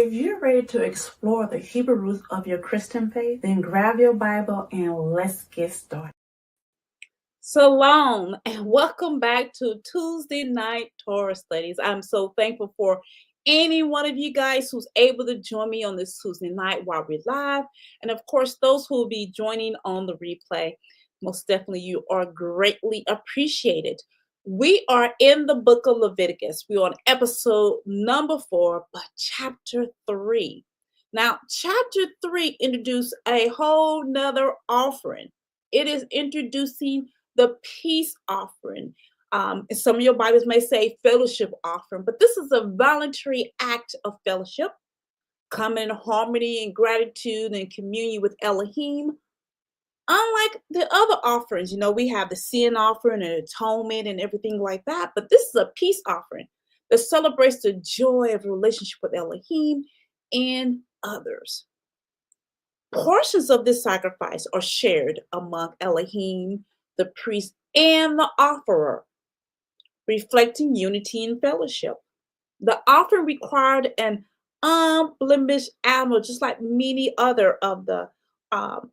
If you're ready to explore the Hebrew roots of your Christian faith, then grab your Bible and let's get started. Shalom and welcome back to Tuesday night Torah Studies. I'm so thankful for any one of you guys who's able to join me on this Tuesday night while we're live. And of course, those who will be joining on the replay, most definitely you are greatly appreciated. We are in the book of Leviticus. We're on episode number 4, but chapter 3. Now, chapter 3 introduced a whole nother offering. It is introducing the peace offering. Some of your Bibles may say fellowship offering, but this is a voluntary act of fellowship, come in harmony and gratitude and communion with Elohim. Unlike the other offerings, we have the sin offering and atonement and everything like that, but this is a peace offering that celebrates the joy of a relationship with Elohim and others. Portions of this sacrifice are shared among Elohim, the priest, and the offerer, reflecting unity and fellowship. The offering required an unblemished animal, just like many other of the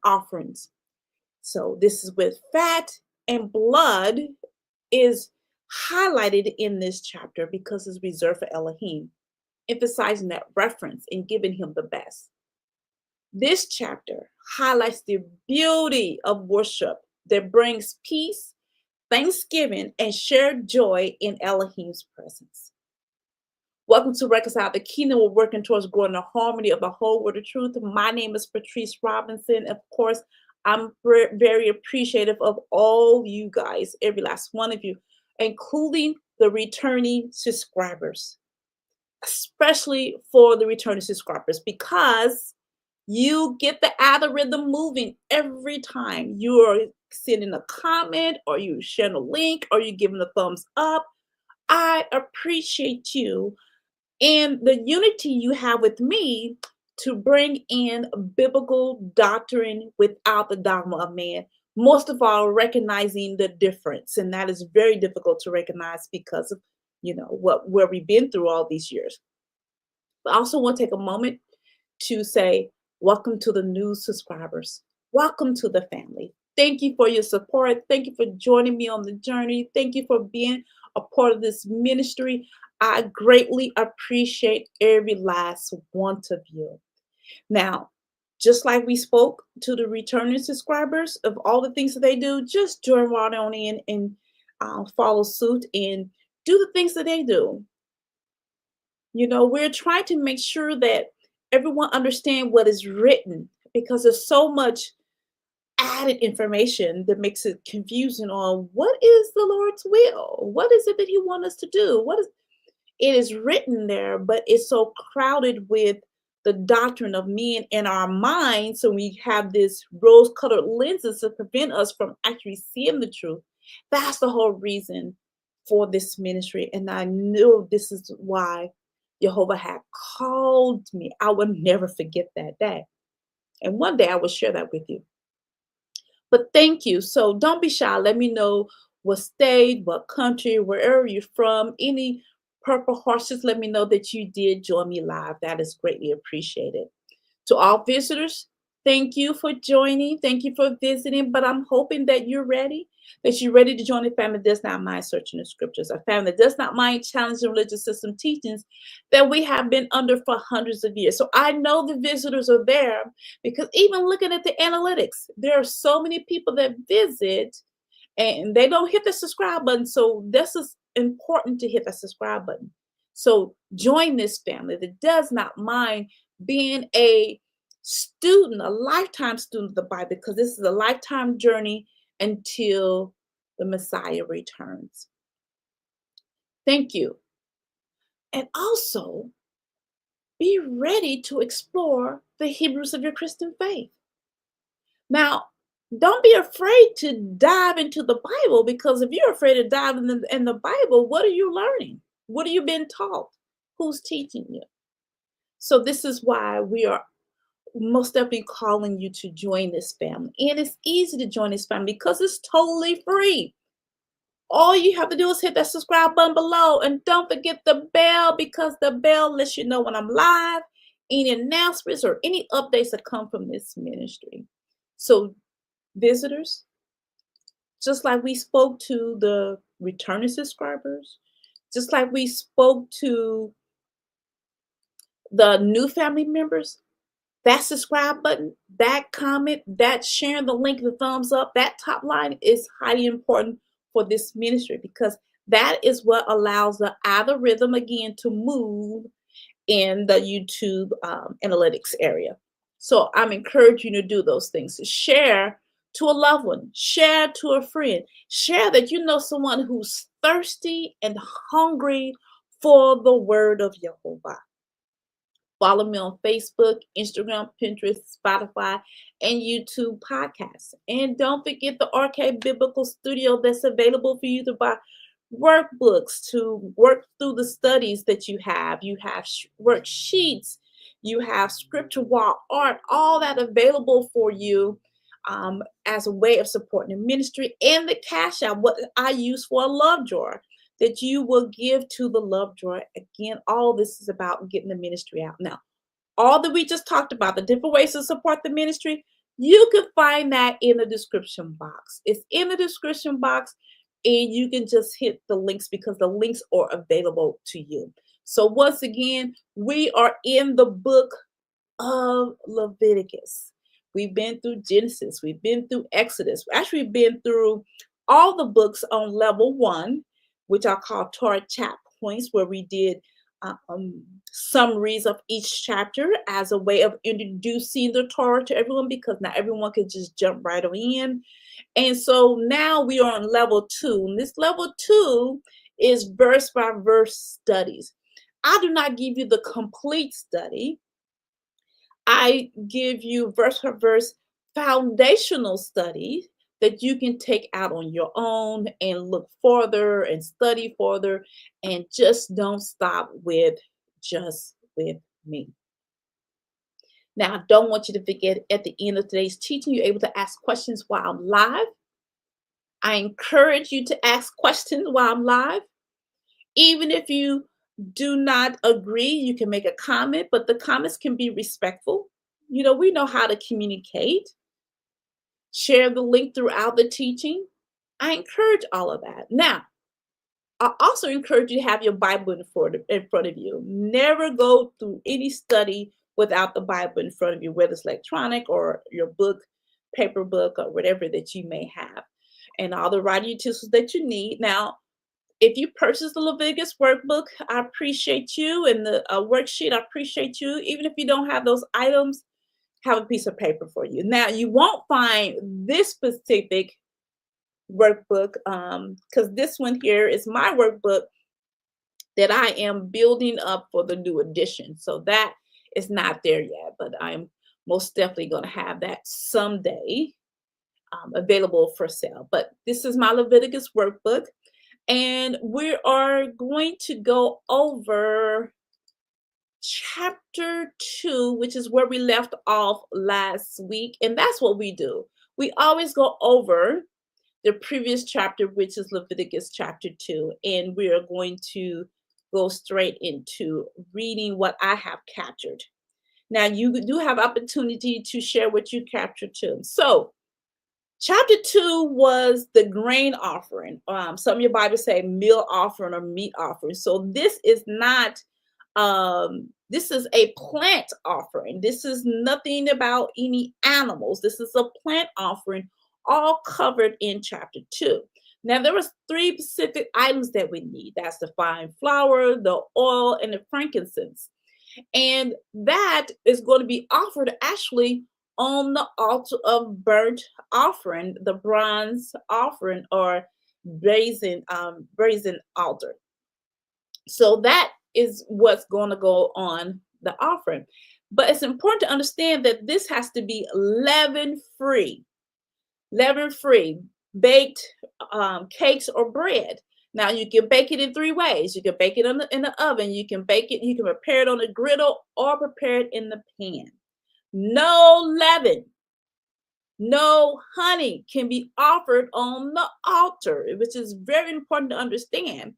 offerings. So this is with fat and blood is highlighted in this chapter because it's reserved for Elohim, emphasizing that reference and giving him the best. This chapter highlights the beauty of worship that brings peace, thanksgiving, and shared joy in Elohim's presence. Welcome to Reconcile, the kingdom we're working towards growing the harmony of the whole word of truth. My name is Patrice Robinson. Of course, I'm very appreciative of all you guys, every last one of you, including the returning subscribers, especially for the returning subscribers, because you get the algorithm moving every time you are sending a comment or you sharing a link or you giving a thumbs up. I appreciate you and the unity you have with me to bring in biblical doctrine without the dogma of man. Most of all, recognizing the difference, and that is very difficult to recognize because of where we've been through all these years. But I also want to take a moment to say welcome to the new subscribers. Welcome to the family. Thank you for your support. Thank you for joining me on the journey. Thank you for being a part of this ministry. I greatly appreciate every last one of you. Now, just like we spoke to the returning subscribers of all the things that they do, just join right on in and follow suit and do the things that they do. We're trying to make sure that everyone understand what is written, because there's so much added information that makes it confusing on what is the Lord's will, what is it that he wants us to do, it is written there, but it's so crowded with the doctrine of men in our minds, so we have this rose-colored lenses to prevent us from actually seeing the truth. That's the whole reason for this ministry, and I knew this is why Yehovah had called me. I will never forget that day. And one day I will share that with you. But thank you. So don't be shy. Let me know what state, what country, wherever you're from, any Purple Hearts, just let me know that you did join me live. That is greatly appreciated. To all visitors, thank you for joining. Thank you for visiting. But I'm hoping that you're ready to join a family that does not mind searching the scriptures, a family that does not mind challenging religious system teachings that we have been under for hundreds of years. So I know the visitors are there because even looking at the analytics, there are so many people that visit and they don't hit the subscribe button. So this is important to hit the subscribe button. So join this family that does not mind being a student, a lifetime student of the Bible, because this is a lifetime journey until the Messiah returns. Thank you. And also be ready to explore the Hebrews of your Christian faith. Now, don't be afraid to dive into the Bible, because if you're afraid to dive in the Bible, what are you learning? What have you been taught? Who's teaching you? So this is why we are most definitely calling you to join this family. And it's easy to join this family because it's totally free. All you have to do is hit that subscribe button below. And don't forget the bell, because the bell lets you know when I'm live any announcements or any updates that come from this ministry. So, visitors, just like we spoke to the returning subscribers, just like we spoke to the new family members, that subscribe button, that comment, that sharing the link, the thumbs up, that top line is highly important for this ministry because that is what allows the algorithm again to move in the YouTube analytics area. So I'm encouraging you to do those things. Share to a loved one, share to a friend, share that you know someone who's thirsty and hungry for the word of Yehovah. Follow me on Facebook, Instagram, Pinterest, Spotify, and YouTube podcasts. And don't forget the Arcade Biblical Studio that's available for you to buy workbooks to work through the studies that you have. You have worksheets, you have scripture wall art, all that available for you as a way of supporting the ministry. And the cash out, what I use for a love drawer that you will give to the love drawer. Again, all this is about getting the ministry out. Now, all that we just talked about, the different ways to support the ministry, you can find that in the description box. It's in the description box, and you can just hit the links because the links are available to you. So once again, we are in the book of Leviticus. We've been through Genesis. We've been through Exodus. We've actually been through all the books on level 1, which I call Torah chat points, where we did summaries of each chapter as a way of introducing the Torah to everyone because not everyone can just jump right on in. And so now we are on level 2. And this level 2 is verse by verse studies. I do not give you the complete study. I give you verse by verse foundational study that you can take out on your own and look further and study further, and just don't stop with just with me. Now, I don't want you to forget at the end of today's teaching, you're able to ask questions while I'm live. I encourage you to ask questions while I'm live. Even if you do not agree, you can make a comment, but the comments can be respectful. You know, we know how to communicate. Share the link throughout the teaching. I encourage all of that. Now, I also encourage you to have your Bible in front of you. Never go through any study without the Bible in front of you, whether it's electronic or your book, paper book, or whatever that you may have, and all the writing utensils that you need. Now, if you purchase the Leviticus workbook, I appreciate you, and the worksheet, I appreciate you. Even if you don't have those items, have a piece of paper for you. Now, you won't find this specific workbook because this one here is my workbook that I am building up for the new edition. So that is not there yet, but I'm most definitely going to have that someday available for sale. But this is my Leviticus workbook, and we are going to go over chapter 2, which is where we left off last week. And that's what we do. We always go over the previous chapter, which is Leviticus chapter 2. And we are going to go straight into reading what I have captured. Now, you do have opportunity to share what you captured too. So, chapter 2 was the grain offering. Some of your Bibles say meal offering or meat offering. So this is not this is a plant offering. This is nothing about any animals. This is a plant offering, all covered in chapter 2. Now, there was 3 specific items that we need. That's the fine flour, the oil, and the frankincense. And that is going to be offered actually on the altar of burnt offering, the bronze offering or brazen altar. So that is what's going to go on the offering. But it's important to understand that this has to be leaven-free, baked cakes or bread. Now, you can bake it in 3 ways. You can bake it in the oven. You can prepare it on a griddle or prepare it in the pan. No leaven, no honey can be offered on the altar, which is very important to understand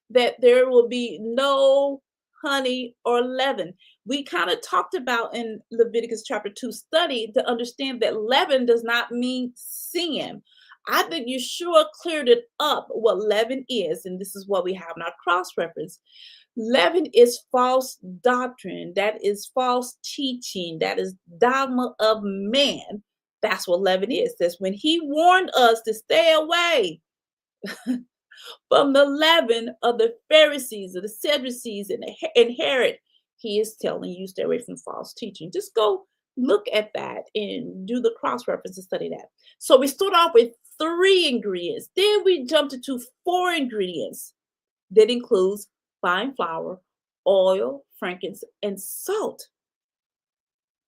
that there will be no honey, or leaven. We kind of talked about in Leviticus chapter 2 study to understand that leaven does not mean sin. I think Yeshua cleared it up what leaven is, and this is what we have in our cross reference. Leaven is false doctrine. That is false teaching. That is dogma of man. That's what leaven is. That's when he warned us to stay away from the leaven of the Pharisees, of the Sadducees, and Herod. He is telling you stay away from false teaching. Just go look at that and do the cross reference and study that. So we start off with 3 ingredients. Then we jumped into 4 ingredients. That includes fine flour, oil, frankincense, and salt.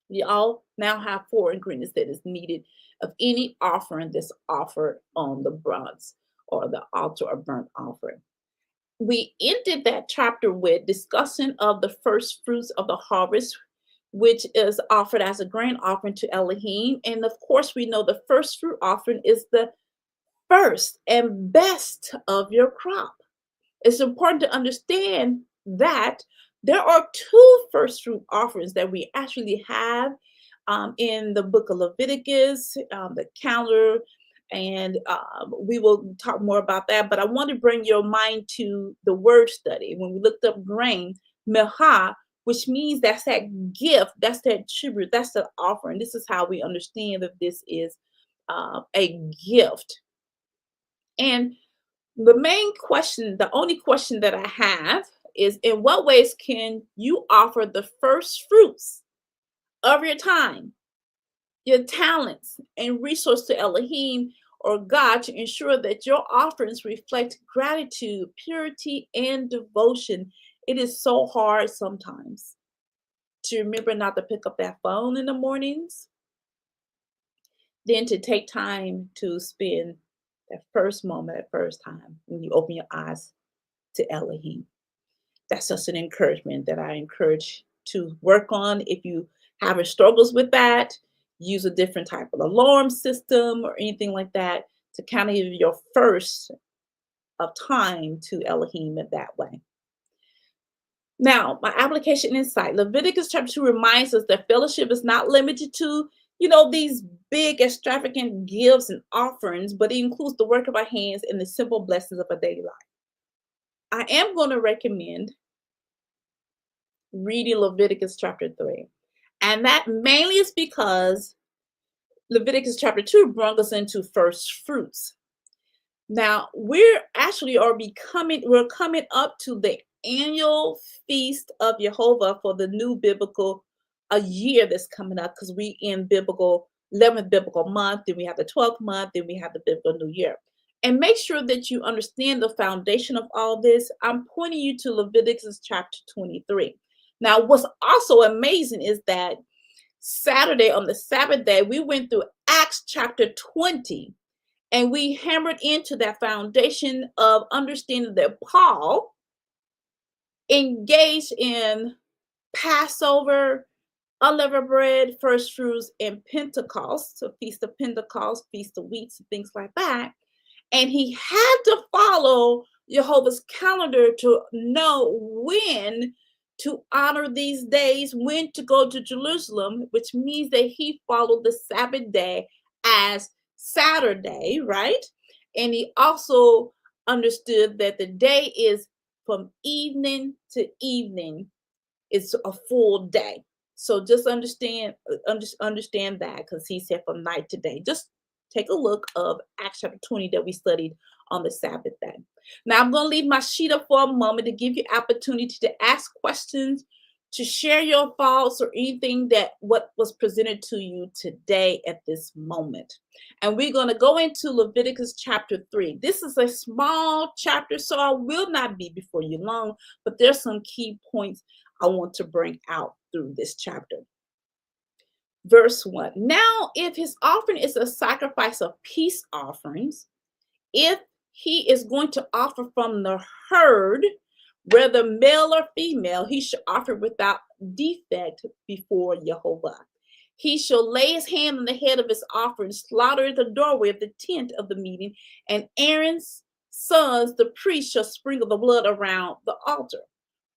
We all now have 4 ingredients that is needed of any offering that's offered on the bronze or the altar or burnt offering. We ended that chapter with discussion of the first fruits of the harvest, which is offered as a grain offering to Elohim. And of course, we know the first fruit offering is the first and best of your crop. It's important to understand that there are 2 first fruit offerings that we actually have in the book of Leviticus, the calendar, and we will talk more about that. But I want to bring your mind to the word study. When we looked up grain, meha, which means that's that gift, that's that tribute, that's the offering. This is how we understand that this is a gift. And the main question, the only question that I have is, in what ways can you offer the first fruits of your time, your talents, and resource to Elohim or God to ensure that your offerings reflect gratitude, purity, and devotion? It is so hard sometimes to remember not to pick up that phone in the mornings, then to take time to spend that first moment, that first time when you open your eyes to Elohim. That's just an encouragement that I encourage to work on. If you having struggles with that, use a different type of alarm system or anything like that to kind of give your first of time to Elohim in that way. Now, my application insight, Leviticus chapter 2 reminds us that fellowship is not limited to, these big extravagant gifts and offerings, but it includes the work of our hands and the simple blessings of our daily life. I am going to recommend reading Leviticus chapter 3. And that mainly is because Leviticus chapter 2 brought us into first fruits. Now, we're coming up to the annual feast of Yehovah for the new biblical a year that's coming up, because we in 11th biblical month, then we have the 12th month, then we have the biblical new year. And make sure that you understand the foundation of all this. I'm pointing you to Leviticus chapter 23. Now, what's also amazing is that Saturday on the Sabbath day, we went through Acts chapter 20, and we hammered into that foundation of understanding that Paul engaged in Passover, unleavened bread, first fruits, and Pentecost, so Feast of Pentecost, Feast of Weeks, and things like that. And he had to follow Jehovah's calendar to know when to honor these days, when to go to Jerusalem, which means that he followed the Sabbath day as Saturday, right? And he also understood that the day is from evening to evening. It's a full day. So just understand that, because he said from night to day. Just take a look of Acts chapter 20 that we studied on the Sabbath day. Now I'm going to leave my sheet up for a moment to give you opportunity to ask questions, to share your thoughts or anything that what was presented to you today at this moment. And we're going to go into Leviticus chapter 3. This is a small chapter, so I will not be before you long, but there's some key points I want to bring out through this chapter. Verse 1. Now, if his offering is a sacrifice of peace offerings, if he is going to offer from the herd, whether male or female, he should offer without defect before Yehovah. He shall lay his hand on the head of his offering, slaughter at the doorway of the tent of the meeting, and Aaron's sons, the priest, shall sprinkle the blood around the altar.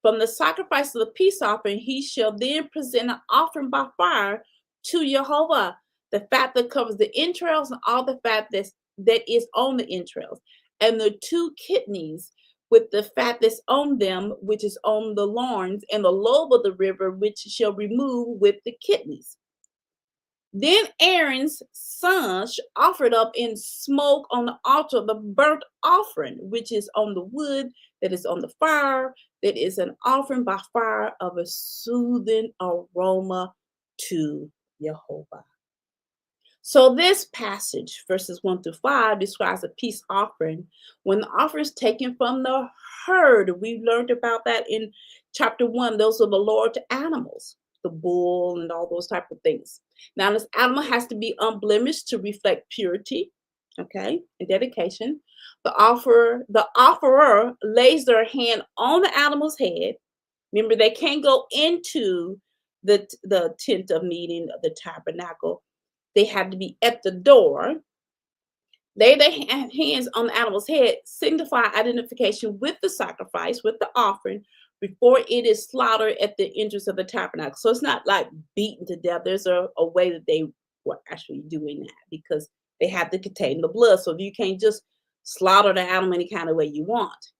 From the sacrifice of the peace offering, he shall then present an offering by fire to Yehovah, the fat that covers the entrails and all the fat that is on the entrails, and the 2 kidneys with the fat that's on them, which is on the loins, and the lobe of the river, which shall remove with the kidneys. Then Aaron's sons shall offer it up in smoke on the altar of the burnt offering, which is on the wood that is on the fire, that is an offering by fire of a soothing aroma to Yehovah. So this passage, verses 1 through 5, describes a peace offering when the offering is taken from the herd. We learned about that in chapter 1. Those are the Lord's animals, the bull and all those type of things. Now, this animal has to be unblemished to reflect purity, okay, and dedication. The offerer lays their hand on the animal's head. Remember, they can't go into the tent of meeting, the tabernacle. They have to be at the door. Lay their hands on the animal's head, signify identification with the sacrifice, with the offering, before it is slaughtered at the entrance of the tabernacle. So it's not like beaten to death. There's a way that they were actually doing that, because they have to contain the blood. So you can't just slaughter the animal any kind of way you want.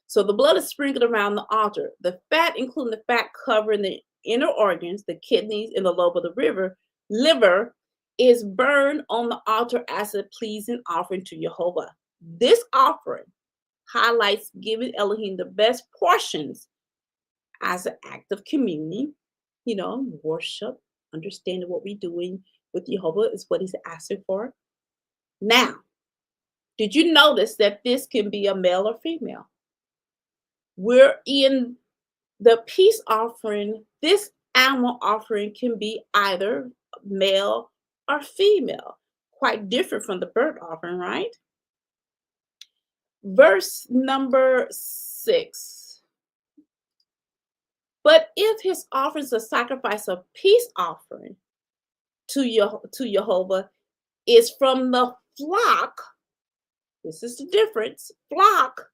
So the blood is sprinkled around the altar. The fat, including the fat covering the inner organs, the kidneys, and the lobe of the liver, is burned on the altar as a pleasing offering to Yehovah. This offering highlights giving Elohim the best portions as an act of communion, worship, understanding what we're doing with Yehovah is what he's asking for. Now, did you notice that this can be a male or female? We're in the peace offering. This animal offering can be either male or female, quite different from the burnt offering, right? Verse number 6. But if his offering is a sacrifice of peace offering to Yehovah is from the flock, this is the difference, flock,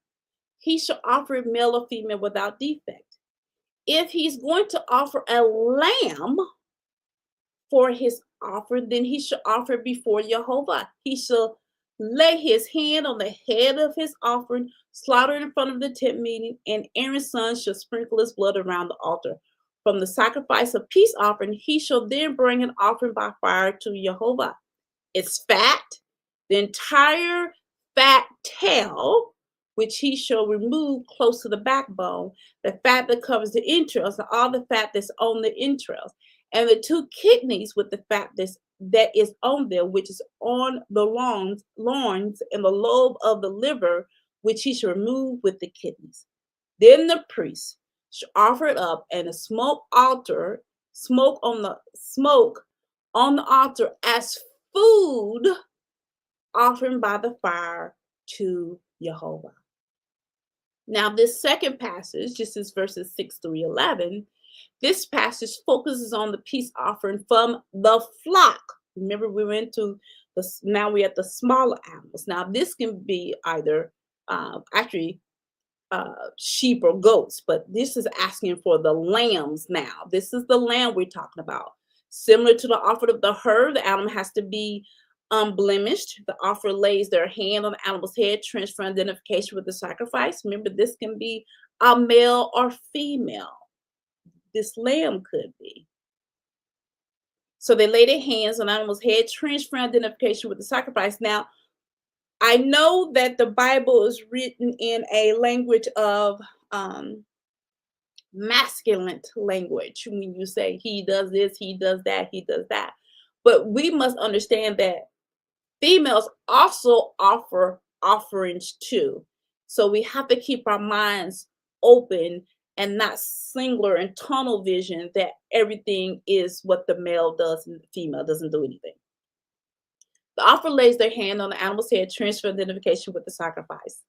he shall offer it male or female without defect. If he's going to offer a lamb for his offering, then he shall offer it before Yehovah. He shall lay his hand on the head of his offering, slaughter it in front of the tent meeting, and Aaron's son shall sprinkle his blood around the altar. From the sacrifice of peace offering, he shall then bring an offering by fire to Yehovah. It's fat, the entire fat tail, which he shall remove close to the backbone, the fat that covers the entrails, and all the fat that's on the entrails, and the 2 kidneys with the fat that is on them, which is on the loins, and the lobe of the liver, which he shall remove with the kidneys. Then the priest shall offer it up, and a smoke on the altar as food offering by the fire to Yehovah. Now, this second passage, this is verses 6 through 11. This passage focuses on the peace offering from the flock. Remember, we went to now we're at the smaller animals. Now, this can be either sheep or goats, but this is asking for the lambs now. This is the lamb we're talking about. Similar to the offering of the herd, the animal has to be unblemished. The offerer lays their hand on the animal's head, transfer identification with the sacrifice. Remember, this can be a male or female. This lamb could be. So they lay their hands on the animal's head, transfer identification with the sacrifice. Now, I know that the Bible is written in a language of masculine language. When you say he does this, he does that, he does that. But we must understand that females also offer offerings too. So we have to keep our minds open and not singular and tunnel vision that everything is what the male does and the female doesn't do anything. The offerer lays their hand on the animal's head, transfer identification with the sacrifice.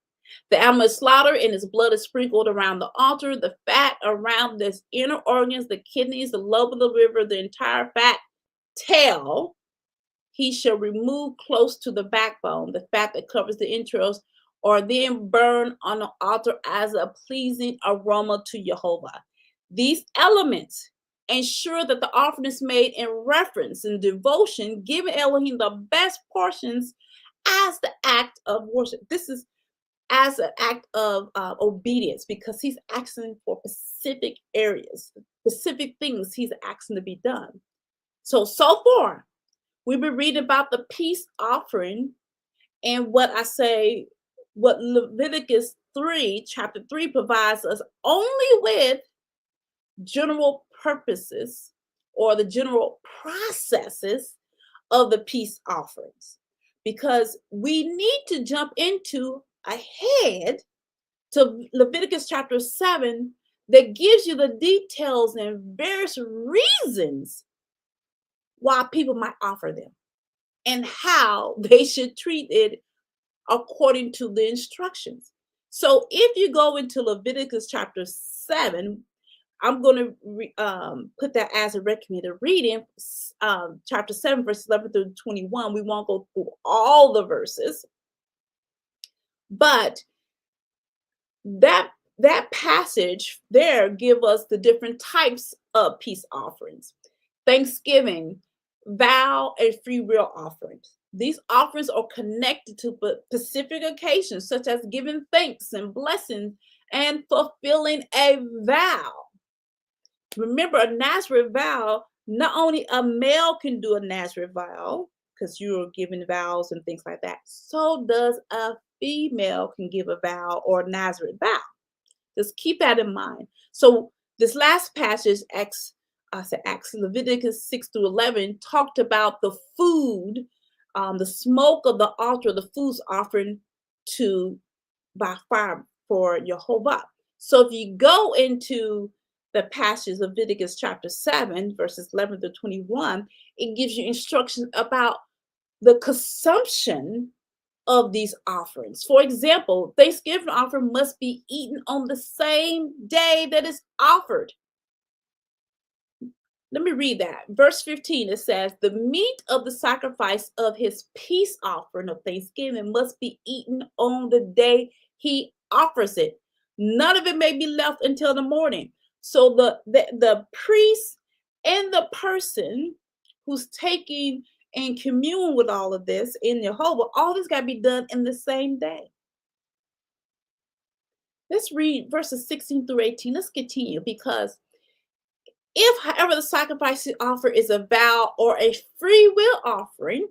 The animal is slaughtered and its blood is sprinkled around the altar. The fat around the inner organs, the kidneys, the lobe of the liver, the entire fat tail, he shall remove close to the backbone, the fat that covers the entrails, or then burned on the altar as a pleasing aroma to Yehovah. These elements ensure that the offering is made in reference and devotion, giving Elohim the best portions as the act of worship. This is as an act of obedience, because he's asking for specific areas, specific things he's asking to be done. So far, we've been reading about the peace offering and what Leviticus 3, chapter 3 provides us only with general purposes or the general processes of the peace offerings, because we need to jump into ahead to Leviticus chapter 7 that gives you the details and various reasons why people might offer them and how they should treat it according to the instructions. So if you go into Leviticus chapter 7, I'm going to put that as a recommended reading, chapter 7, verse 11 through 21. We won't go through all the verses, but that passage there give us the different types of peace offerings: thanksgiving, vow, and free will offerings. These offerings are connected to specific occasions, such as giving thanks and blessings and fulfilling a vow. Remember, a Nazareth vow, not only a male can do a Nazareth vow, because you're giving vows and things like that, so does a female can give a vow or a Nazareth vow. Just keep that in mind. So this last passage, Leviticus 6 through 11, talked about the food, the smoke of the altar, the foods offered by fire for Yehovah. So if you go into the passage of Leviticus chapter 7, verses 11 to 21, it gives you instructions about the consumption of these offerings. For example, Thanksgiving offering must be eaten on the same day that it's offered. Let me read that. Verse 15, it says, the meat of the sacrifice of his peace offering of thanksgiving must be eaten on the day he offers it. None of it may be left until the morning. So the priest and the person who's taking and commune with all of this in Yehovah, all this got to be done in the same day. Let's read verses 16 through 18. Let's continue, because if, however, the sacrifice you offer is a vow or a free will offering,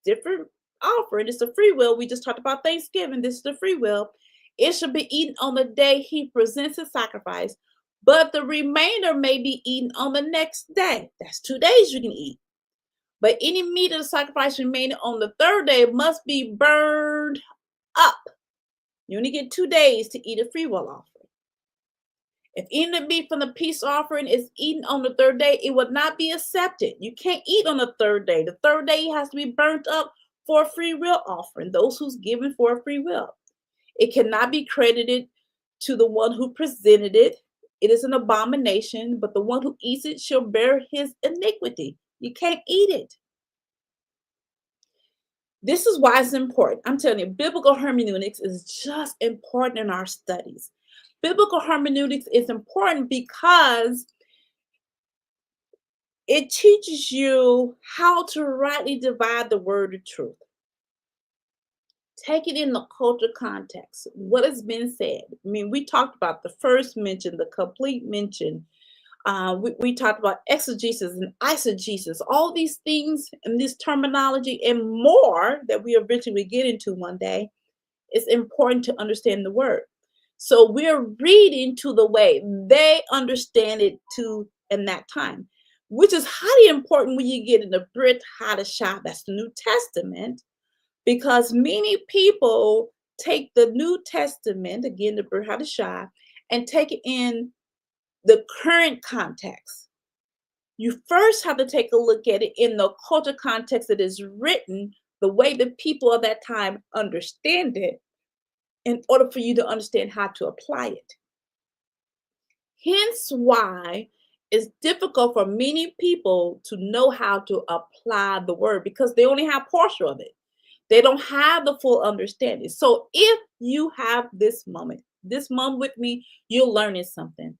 different offering, it's a free will. We just talked about Thanksgiving. This is the free will. It should be eaten on the day he presents his sacrifice, but the remainder may be eaten on the next day. That's 2 days you can eat. But any meat of the sacrifice remaining on the third day must be burned up. You only get 2 days to eat a free will offering. If any meat from the peace offering is eaten on the third day, it would not be accepted. You can't eat on the third day. The third day has to be burnt up for a free will offering, those who's given for a free will. It cannot be credited to the one who presented it. It is an abomination, but the one who eats it shall bear his iniquity. You can't eat it. This is why it's important. I'm telling you, biblical hermeneutics is just important in our studies. Biblical hermeneutics is important because it teaches you how to rightly divide the word of truth. Take it in the cultural context. What has been said? I mean, we talked about the first mention, the complete mention. We talked about exegesis and eisegesis, all these things and this terminology and more that we eventually get into one day. It's important to understand the word. So we're reading to the way they understand it to in that time, which is highly important when you get in the Brit Hadashah, that's the New Testament, because many people take the New Testament, again, the Brit Hadashah, and take it in the current context. You first have to take a look at it in the cultural context that is written, the way the people of that time understand it, in order for you to understand how to apply it. Hence why it's difficult for many people to know how to apply the word, because they only have portion of it. They don't have the full understanding. So if you have this moment with me, you're learning something.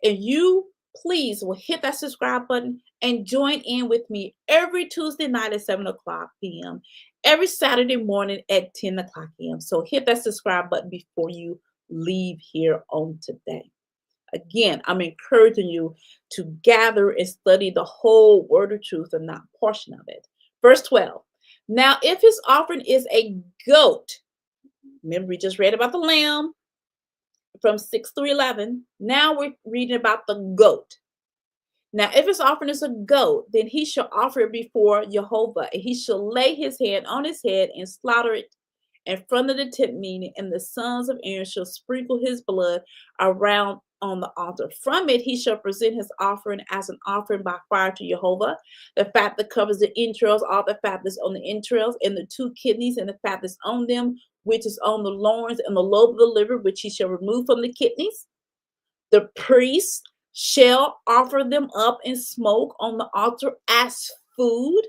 And you please will hit that subscribe button and join in with me every Tuesday night at 7 o'clock p.m., every Saturday morning at 10 o'clock a.m. So hit that subscribe button before you leave here on today. Again, I'm encouraging you to gather and study the whole word of truth and not portion of it. Verse 12. Now, if his offering is a goat, remember we just read about the lamb from 6 through 11. Now we're reading about the goat. Now, if his offering is a goat, then he shall offer it before Yehovah, and he shall lay his hand on his head and slaughter it in front of the tent meeting, and the sons of Aaron shall sprinkle his blood around on the altar. From it he shall present his offering as an offering by fire to Yehovah. The fat that covers the entrails, all the fat that's on the entrails, and the 2 kidneys, and the fat that's on them, which is on the loins, and the lobe of the liver, which he shall remove from the kidneys. The priest shall offer them up in smoke on the altar as food,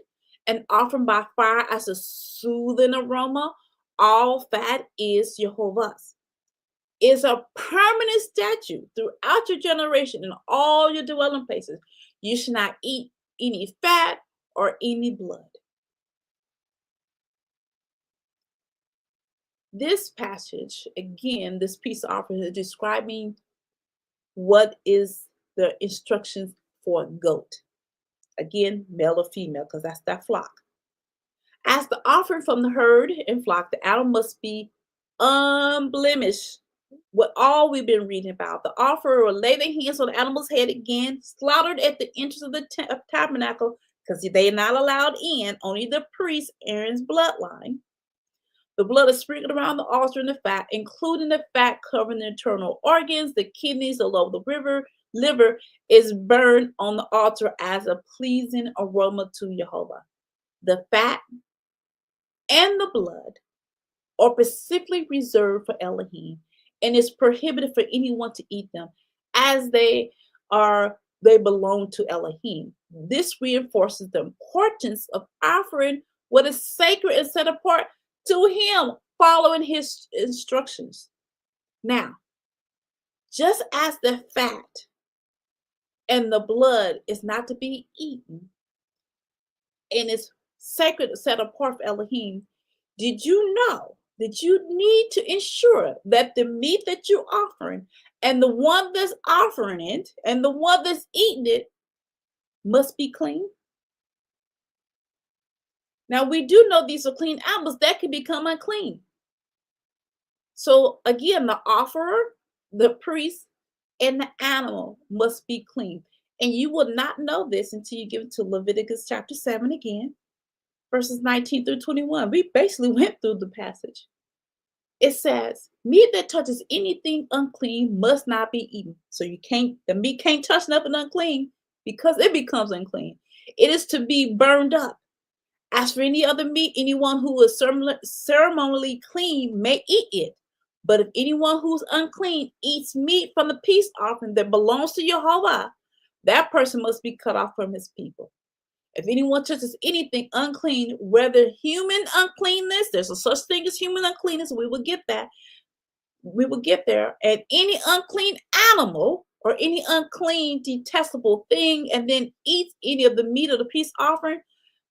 and offering by fire as a soothing aroma. All fat is Yehovah's. It's a permanent statute throughout your generation in all your dwelling places. You should not eat any fat or any blood. This passage, again, this piece of offering is describing what is the instructions for a goat. Again, male or female, because that's that flock. As the offering from the herd and flock, the animal must be unblemished. What all we've been reading about. The offerer will lay their hands on the animal's head again, slaughtered at the entrance of the tabernacle, because they're not allowed in, only the priest, Aaron's bloodline. The blood is sprinkled around the altar and the fat, including the fat covering the internal organs, the kidneys, the lobe of the liver, is burned on the altar as a pleasing aroma to Yehovah. The fat and the blood are specifically reserved for Elohim, and it's prohibited for anyone to eat them, as they belong to Elohim. This reinforces the importance of offering what is sacred and set apart to him, following his instructions. Now, just as the fat and the blood is not to be eaten and is sacred, set apart for Elohim, did you know that you need to ensure that the meat that you're offering and the one that's offering it and the one that's eating it must be clean? Now, we do know these are clean animals that can become unclean. So again, the offerer, the priest, and the animal must be clean. And you will not know this until you give it to Leviticus chapter 7 again, verses 19 through 21. We basically went through the passage. It says, meat that touches anything unclean must not be eaten. So the meat can't touch nothing unclean because it becomes unclean. It is to be burned up. As for any other meat, anyone who is ceremonially clean may eat it. But if anyone who's unclean eats meat from the peace offering that belongs to Yehovah, that person must be cut off from his people. If anyone touches anything unclean, whether human uncleanness, there's a such thing as human uncleanness, we will get that. We will get there. And any unclean animal or any unclean, detestable thing, and then eats any of the meat of the peace offering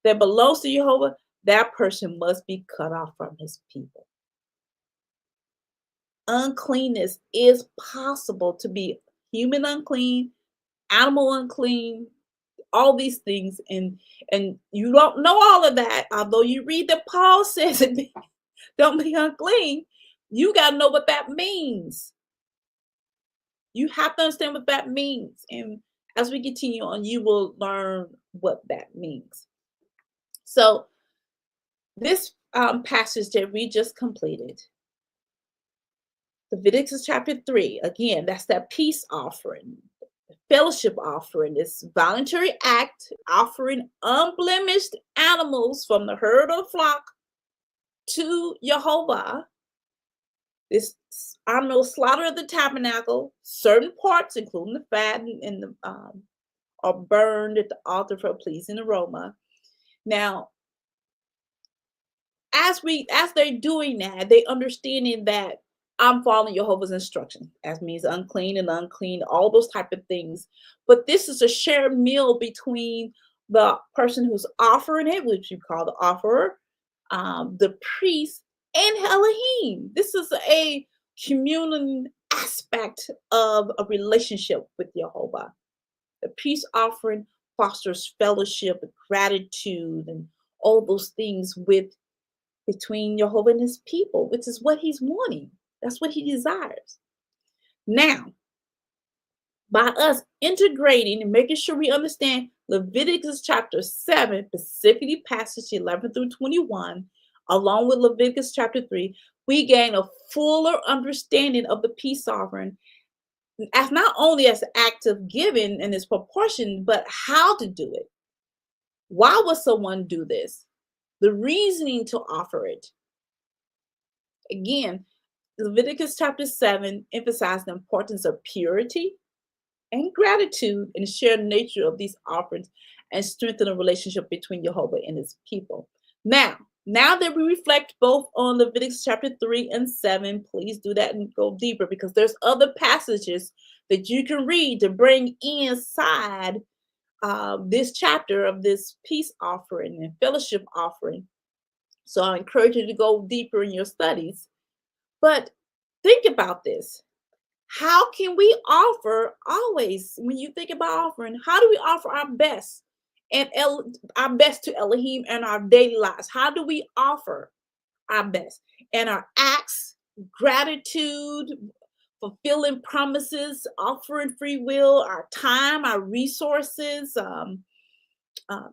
that belongs to Yehovah, that person must be cut off from his people. Uncleanness is possible to be human unclean, animal unclean, all these things, and you don't know all of that. Although you read that Paul says it, don't be unclean. You got to know what that means. You have to understand what that means, and as we continue on, you will learn what that means. So this passage that we just completed, Leviticus chapter 3, again, that's that peace offering, fellowship offering, this voluntary act offering unblemished animals from the herd or flock to Yehovah. This animal slaughter at the tabernacle, certain parts, including the fat and the are burned at the altar for a pleasing aroma. Now, as they're doing that, they understanding that I'm following Jehovah's instruction, as means unclean and unclean, all those type of things. But this is a shared meal between the person who's offering it, which you call the offerer, the priest, and Elohim. This is a communal aspect of a relationship with Jehovah. The peace offering fosters fellowship, gratitude, and all those things between Jehovah and his people, which is what he's wanting. That's what he desires. Now, by us integrating and making sure we understand Leviticus chapter 7, specifically passage 11 through 21, along with Leviticus chapter 3, we gain a fuller understanding of the peace offering as not only as an act of giving and its proportion, but how to do it. Why would someone do this? The reasoning to offer it. Again, Leviticus chapter 7 emphasizes the importance of purity and gratitude and shared nature of these offerings and strengthen a relationship between Jehovah and his people. Now that we reflect both on Leviticus chapter 3 and 7, please do that and go deeper, because there's other passages that you can read to bring inside this chapter of this peace offering and fellowship offering. So I encourage you to go deeper in your studies. But think about this. How can we offer always, when you think about offering, how do we offer our best and our best to Elohim in our daily lives? How do we offer our best and our acts, gratitude, fulfilling promises, offering free will, our time, our resources,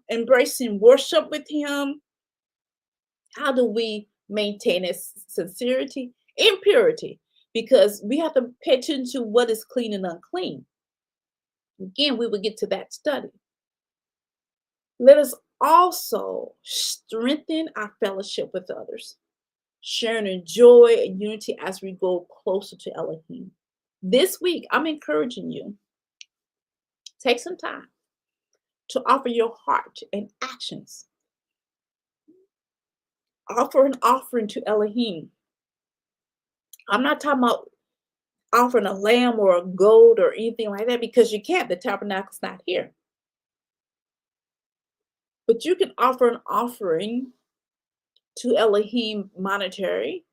embracing worship with him? How do we maintain its sincerity and purity? Because we have to pay attention to what is clean and unclean. Again, we will get to that study. Let us also strengthen our fellowship with others, sharing in joy and unity as we go closer to Elohim. This week, I'm encouraging you, take some time to offer your heart and actions. Offer an offering to Elohim. I'm not talking about offering a lamb or a goat or anything like that, because you can't. The tabernacle's not here. But you can offer an offering to Elohim monetary.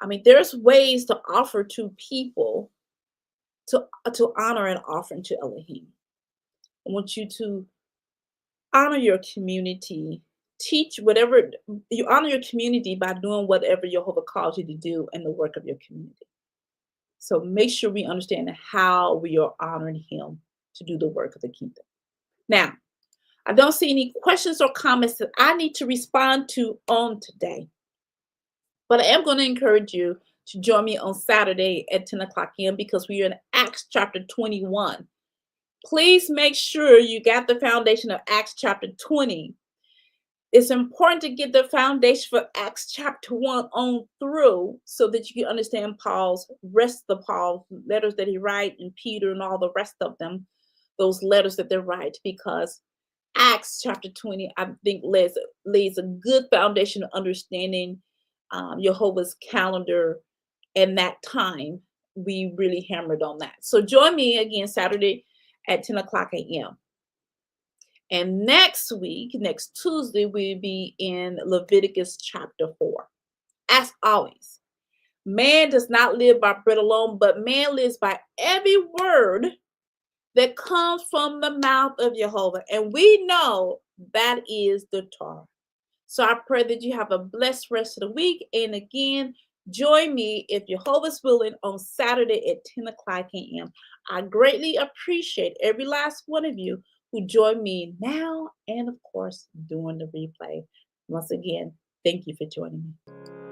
I mean, there's ways to offer to people to honor an offering to Elohim. I want you to honor your community. Teach whatever you honor your community by doing whatever Yehovah calls you to do in the work of your community. So make sure we understand how we are honoring him to do the work of the kingdom. Now, I don't see any questions or comments that I need to respond to on today, but I am going to encourage you to join me on Saturday at 10 o'clock a.m. because we are in Acts chapter 21. Please make sure you got the foundation of Acts chapter 20. It's important to get the foundation for Acts chapter 1 on through so that you can understand Paul's letters that he writes, and Peter and all the rest of them, those letters that they write, because Acts chapter 20, I think, lays a good foundation of understanding Jehovah's calendar and that time. We really hammered on that. So join me again Saturday at 10 o'clock a.m. And next week, next Tuesday, we'll be in Leviticus chapter 4. As always, man does not live by bread alone, but man lives by every word that comes from the mouth of Yehovah. And we know that is the Torah. So I pray that you have a blessed rest of the week. And again, join me, if Jehovah's willing, on Saturday at 10 o'clock a.m. I greatly appreciate every last one of you who join me now and, of course, during the replay. Once again, thank you for joining me.